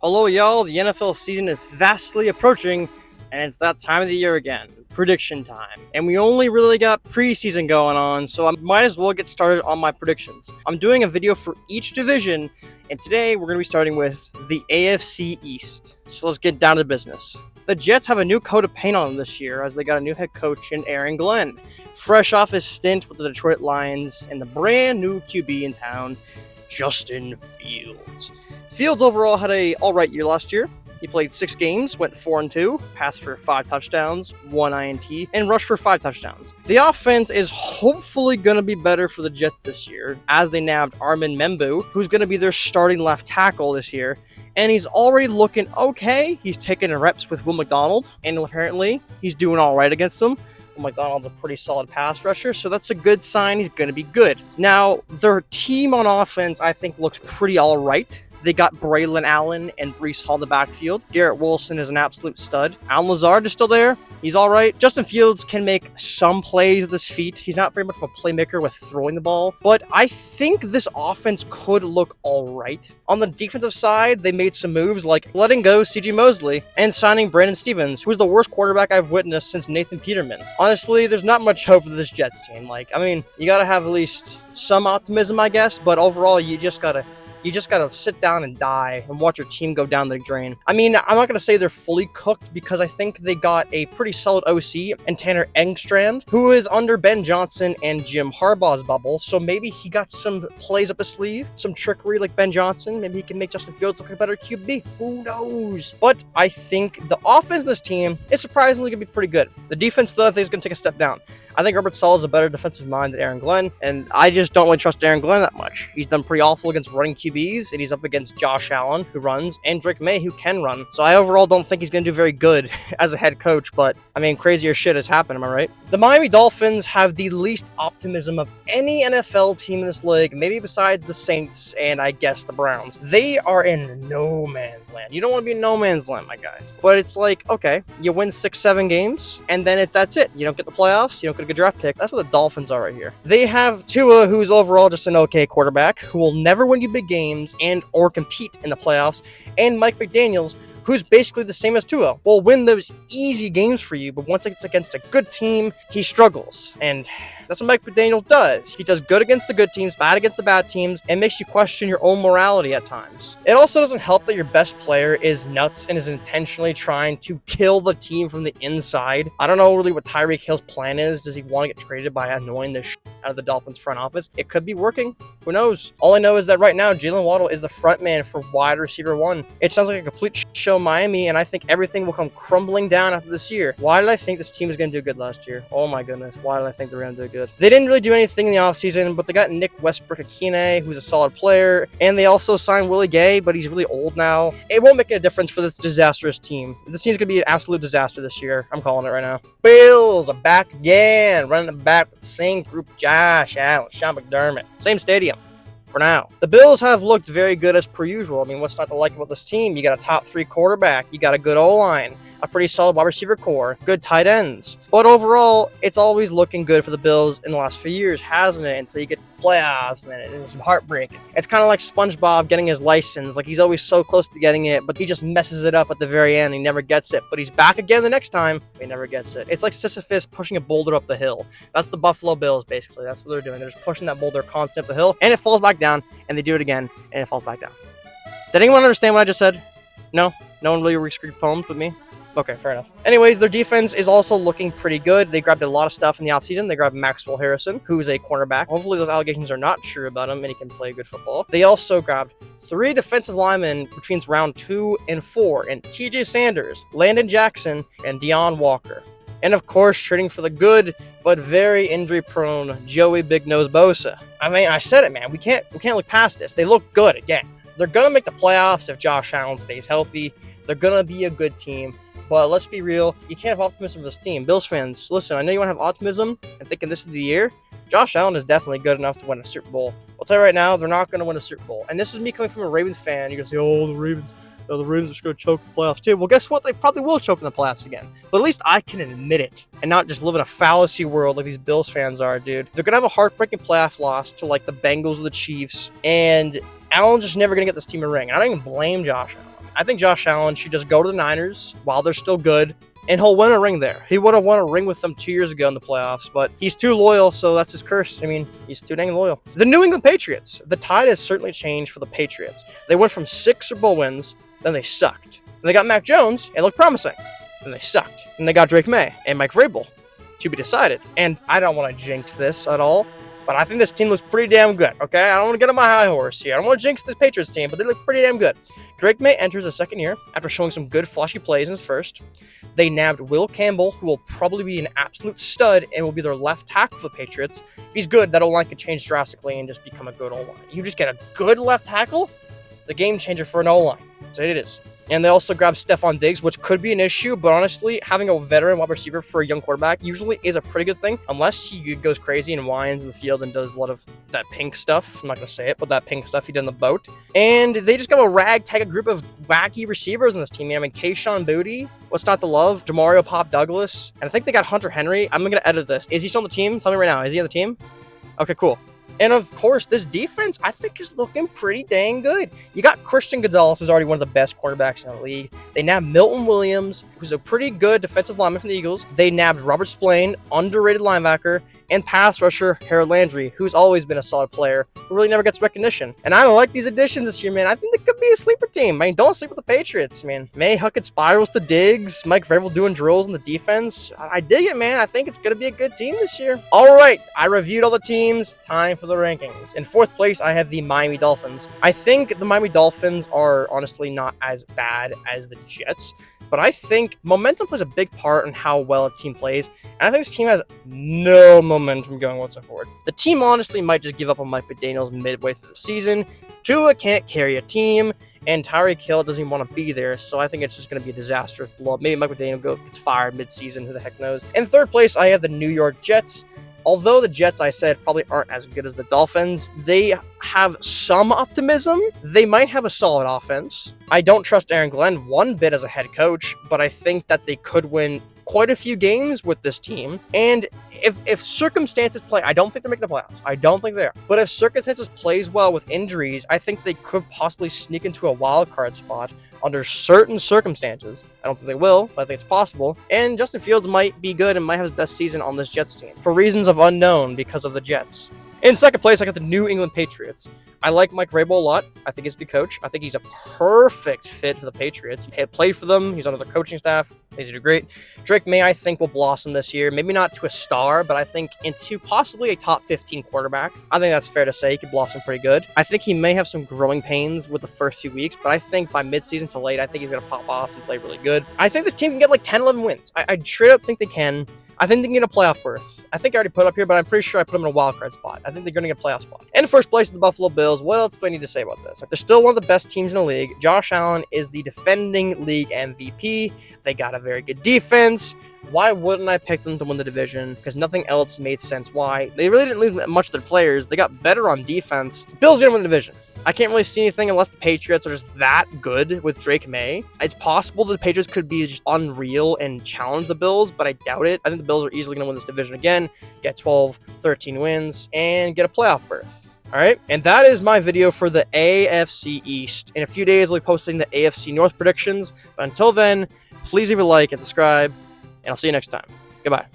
Hello, y'all. The NFL season is vastly approaching, and it's that time of the year again. Prediction time. And we only really got preseason going on, so I might as well get started on my predictions. I'm doing a video for each division, and today we're going to be starting with the AFC East. So let's get down to business. The Jets have a new coat of paint on them this year as they got a new head coach in Aaron Glenn, fresh off his stint with the Detroit Lions and the brand new QB in town, Justin Fields. Fields overall had a alright year last year. He played 6 games, went 4-2, passed for 5 touchdowns, 1 INT, and rushed for 5 touchdowns. The offense is hopefully going to be better for the Jets this year, as they nabbed Armin Membu, who's going to be their starting left tackle this year, and he's already looking okay. He's taking reps with Will McDonald, and apparently he's doing alright against them. McDonald's a pretty solid pass rusher, so that's a good sign. He's going to be good. Now, their team on offense, I think, looks pretty all right. They got Braylon Allen and Breece Hall in the backfield. Garrett Wilson is an absolute stud. Alan Lazard is still there. He's all right. Justin Fields can make some plays with his feet. He's not very much of a playmaker with throwing the ball, but I think this offense could look all right. On the defensive side, they made some moves like letting go C.J. Mosley and signing Brandon Stevens, who's the worst quarterback I've witnessed since Nathan Peterman. Honestly, there's not much hope for this Jets team. You got to have at least some optimism, I guess, but overall, you just got to sit down and die and watch your team go down the drain. I mean, I'm not going to say they're fully cooked because I think they got a pretty solid OC and Tanner Engstrand, who is under Ben Johnson and Jim Harbaugh's bubble. So maybe he got some plays up his sleeve, some trickery like Ben Johnson. Maybe he can make Justin Fields look like a better QB. Who knows? But I think the offense of this team is surprisingly going to be pretty good. The defense, though, I think is going to take a step down. I think Robert Saleh is a better defensive mind than Aaron Glenn, and I just don't really trust Aaron Glenn that much. He's done pretty awful against running QBs, and he's up against Josh Allen, who runs, and Drake May, who can run. So I overall don't think he's going to do very good as a head coach, but, I mean, crazier shit has happened, am I right? The Miami Dolphins have the least optimism of any NFL team in this league, maybe besides the Saints and, I guess, the Browns. They are in no man's land. You don't want to be in no man's land, my guys. But it's like, okay, you win 6-7 games, and then that's it. You don't get the playoffs, you don't get a good draft pick. That's what the Dolphins are right here. They have Tua, who's overall just an okay quarterback, who will never win you big games and or compete in the playoffs, and Mike McDaniels, who's basically the same as Tua, will win those easy games for you, but once it's against a good team, he struggles. And that's what Mike McDaniel does. He does good against the good teams, bad against the bad teams, and makes you question your own morality at times. It also doesn't help that your best player is nuts and is intentionally trying to kill the team from the inside. I don't know really what Tyreek Hill's plan is. Does he want to get traded by annoying the shit out of the Dolphins front office? It could be working. Who knows? All I know is that right now, Jalen Waddle is the front man for wide receiver 1. It sounds like a complete show Miami, and I think everything will come crumbling down after this year. Why did I think this team was going to do good last year? Oh my goodness. Why did I think they were going to do good? They didn't really do anything in the offseason, but they got Nick Westbrook-Akine, who's a solid player, and they also signed Willie Gay, but he's really old now. It won't make a difference for this disastrous team. This team's going to be an absolute disaster this year. I'm calling it right now. Bills are back again, running it back with the same group, Josh Allen, Sean McDermott. Same stadium. For now. The Bills have looked very good as per usual. I mean, what's not to like about this team? You got a top 3 quarterback. You got a good O-line, a pretty solid wide receiver core, good tight ends. But overall, it's always looking good for the Bills in the last few years, hasn't it? Until you get the playoffs, and then it's heartbreaking. It's kind of like SpongeBob getting his license. Like, he's always so close to getting it, but he just messes it up at the very end. He never gets it. But he's back again the next time, but he never gets it. It's like Sisyphus pushing a boulder up the hill. That's the Buffalo Bills, basically. That's what they're doing. They're just pushing that boulder constantly up the hill, and it falls back down, and they do it again, and it falls back down. Did anyone understand what I just said? No? No one really re-screamed poems with me? Okay, fair enough. Anyways, their defense is also looking pretty good. They grabbed a lot of stuff in the offseason. They grabbed Maxwell Harrison, who's a cornerback. Hopefully those allegations are not true about him and he can play good football. They also grabbed 3 defensive linemen between round 2 and 4, and TJ Sanders, Landon Jackson, and Deion Walker. And of course, trading for the good but very injury-prone Joey Big Nose Bosa. I mean, I said it, man. We can't look past this. They look good again. They're gonna make the playoffs if Josh Allen stays healthy. They're gonna be a good team. But let's be real, you can't have optimism for this team. Bills fans, listen, I know you want to have optimism and thinking this is the year. Josh Allen is definitely good enough to win a Super Bowl. I'll tell you right now, they're not going to win a Super Bowl. And this is me coming from a Ravens fan. You're going to say, oh, the Ravens are just going to choke the playoffs too. Well, guess what? They probably will choke in the playoffs again. But at least I can admit it and not just live in a fallacy world like these Bills fans are, dude. They're going to have a heartbreaking playoff loss to like the Bengals or the Chiefs. And Allen's just never going to get this team a ring. And I don't even blame Josh Allen. I think Josh Allen should just go to the Niners while they're still good, and he'll win a ring there. He would have won a ring with them 2 years ago in the playoffs, but he's too loyal, so that's his curse. I mean, he's too dang loyal. The New England Patriots. The tide has certainly changed for the Patriots. They went from 6 Super Bowl wins, then they sucked. Then they got Mac Jones, and looked promising. Then they sucked. Then they got Drake May and Mike Vrabel, to be decided. And I don't want to jinx this at all, but I think this team looks pretty damn good, okay? I don't want to get on my high horse here. I don't want to jinx this Patriots team, but they look pretty damn good. Drake May enters the second year after showing some good flashy plays in his first. They nabbed Will Campbell, who will probably be an absolute stud and will be their left tackle for the Patriots. If he's good, that O-line could change drastically and just become a good O-line. You just get a good left tackle, the game changer for an O-line. That's what it is. And they also grabbed Stephon Diggs, which could be an issue, but honestly, having a veteran wide receiver for a young quarterback usually is a pretty good thing, unless he goes crazy and whines in the field and does a lot of that pink stuff. I'm not going to say it, but that pink stuff he did in the boat. And they just got a ragtag group of wacky receivers in this team. I mean, Kayshon Boutte, what's not to love? Demario Pop Douglas. And I think they got Hunter Henry. I'm going to edit this. Is he still on the team? Tell me right now. Is he on the team? Okay, cool. And of course, this defense, I think, is looking pretty dang good. You got Christian Gonzalez, who's already one of the best cornerbacks in the league. They nabbed Milton Williams, who's a pretty good defensive lineman from the Eagles. They nabbed Robert Spillane, underrated linebacker, and pass rusher Harold Landry, who's always been a solid player, who really never gets recognition. And I like these additions this year, man. I think they could be a sleeper team. I mean, don't sleep with the Patriots, man. May Huckett spirals to Diggs, Mike Vrabel doing drills in the defense. I dig it, man. I think it's going to be a good team this year. All right, I reviewed all the teams. Time for the rankings. In fourth place, I have the Miami Dolphins. I think the Miami Dolphins are honestly not as bad as the Jets, but I think momentum plays a big part in how well a team plays, and I think this team has no momentum going whatsoever. The team honestly might just give up on Mike McDaniels midway through the season. Tua can't carry a team, and Tyreek Hill doesn't even want to be there, so I think it's just going to be a disastrous blow-up. Maybe Mike McDaniel gets fired mid-season, who the heck knows. In third place, I have the New York Jets. Although the Jets, I said, probably aren't as good as the Dolphins, they have some optimism. They might have a solid offense. I don't trust Aaron Glenn one bit as a head coach, but I think that they could win quite a few games with this team. And if circumstances play, I don't think they're making the playoffs. I don't think they are. But if circumstances plays well with injuries, I think they could possibly sneak into a wild card spot under certain circumstances. I don't think they will, but I think it's possible. And Justin Fields might be good and might have his best season on this Jets team for reasons of unknown because of the Jets. In second place, I got the New England Patriots. I like Mike Vrabel a lot. I think he's a good coach. I think he's a perfect fit for the Patriots. He had played for them. He's under the coaching staff. He's do great. Drake May, I think, will blossom this year. Maybe not to a star, but I think into possibly a top 15 quarterback. I think that's fair to say. He could blossom pretty good. I think he may have some growing pains with the first few weeks, but I think by midseason to late, I think he's going to pop off and play really good. I think this team can get like 10, 11 wins. I straight up think they can. I think they can get a playoff berth. I think I already put it up here, but I'm pretty sure I put them in a wild card spot. I think they're going to get a playoff spot. In first place, the Buffalo Bills. What else do I need to say about this? They're still one of the best teams in the league. Josh Allen is the defending league MVP. They got a very good defense. Why wouldn't I pick them to win the division? Because nothing else made sense why. They really didn't lose much of their players. They got better on defense. Bills didn't win the division. I can't really see anything unless the Patriots are just that good with Drake May. It's possible that the Patriots could be just unreal and challenge the Bills, but I doubt it. I think the Bills are easily going to win this division again, get 12, 13 wins, and get a playoff berth. All right, and that is my video for the AFC East. In a few days, I'll be posting the AFC North predictions, but until then, please leave a like and subscribe, and I'll see you next time. Goodbye.